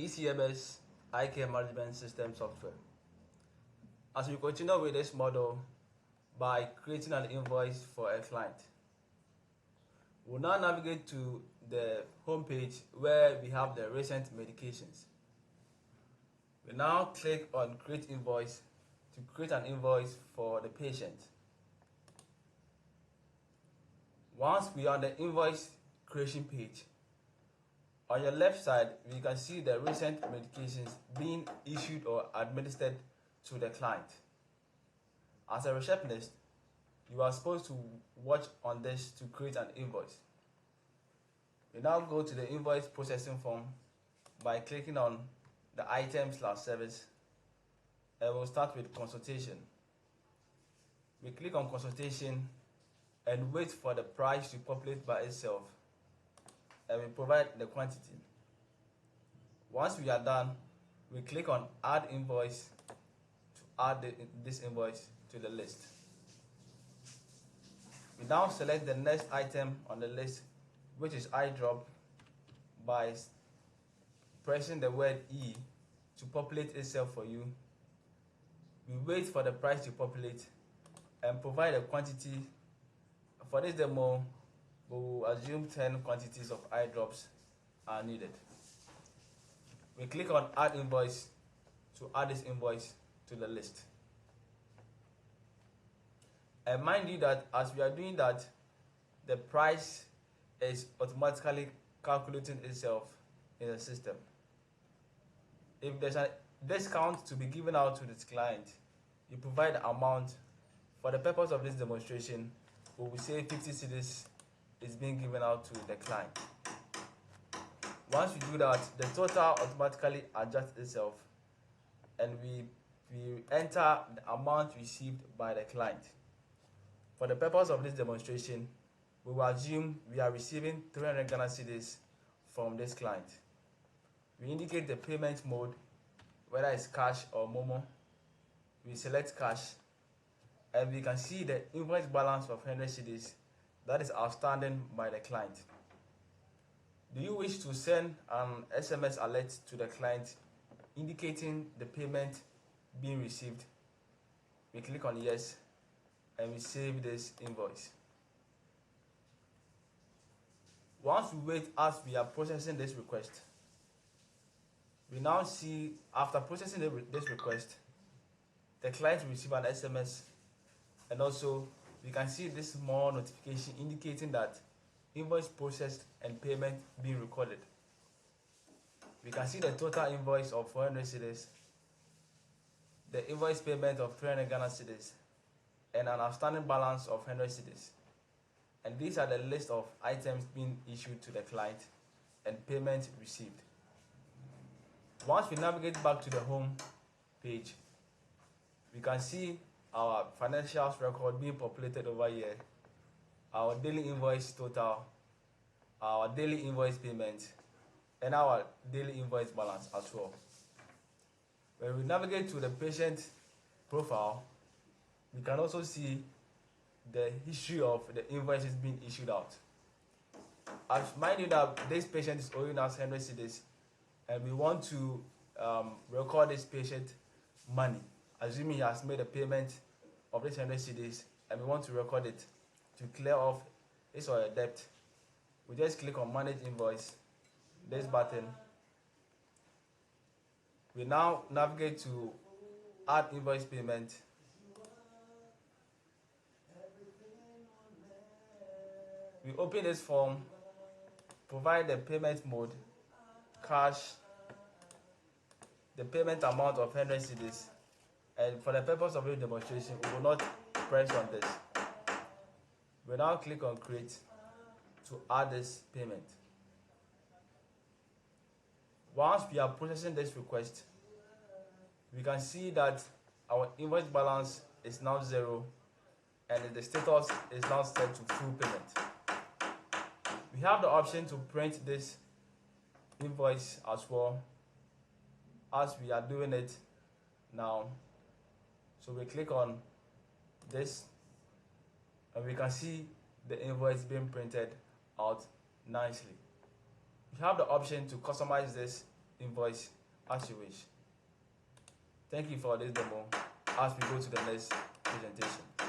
ECMS eye care management system software. As we continue with this model by creating an invoice for a client, we'll now navigate to the home page where we have the recent medications. We now click on create invoice to create an invoice for the patient. Once we are on the invoice creation page, on your left side, we can see the recent medications being issued or administered to the client. As a receptionist, you are supposed to watch on this to create an invoice. We now go to the invoice processing form by clicking on the item/service, and we'll start with consultation. We click on consultation and wait for the price to populate by itself, and we provide the quantity. Once we are done, we click on add invoice to add this invoice to the list. We now select the next item on the list, which is eye drop, by pressing the word E to populate itself for you. We wait for the price to populate and provide a quantity. For this demo, we will assume 10 quantities of eye drops are needed. We click on add invoice to add this invoice to the list. And mind you that as we are doing that, the price is automatically calculating itself in the system. If there's a discount to be given out to this client, you provide the amount. For the purpose of this demonstration, we will say 50 cedis is being given out to the client. Once we do that, the total automatically adjusts itself, and we enter the amount received by the client. For the purpose of this demonstration, we will assume we are receiving 300 Ghana cedis from this client. We indicate the payment mode, whether it's cash or Momo. We select cash, and we can see the invoice balance of 100 cedis that is outstanding by the client. Do you wish to send an SMS alert to the client indicating the payment being received? We click on yes, and we save this invoice. Once we wait as we are processing this request, we now see after processing this request, the client will receive an SMS, and also we can see this small notification indicating that invoice processed and payment being recorded. We can see the total invoice of 400 cedis, the invoice payment of 300 Ghana cedis, and an outstanding balance of 100 cedis. And these are the list of items being issued to the client and payment received. Once we navigate back to the home page, we can see our financials record being populated over here, our daily invoice total, our daily invoice payment, and our daily invoice balance as well. When we navigate to the patient profile, we can also see the history of the invoices being issued out. As mind you that this patient is owing us 100 cedis, and we want to record this patient money, assuming he has made a payment of this 100 cedis, and we want to record it to clear off his or her debt. We just click on manage invoice, this button. We now navigate to add invoice payment. We open this form, provide the payment mode, cash, the payment amount of 100 cedis, and for the purpose of this demonstration, we will not press on this. We now click on create to add this payment. Once we are processing this request, we can see that our invoice balance is now 0, and the status is now set to full payment. We have the option to print this invoice as well, as we are doing it now. So we click on this, and we can see the invoice being printed out nicely. You have the option to customize this invoice as you wish. Thank you for this demo as we go to the next presentation.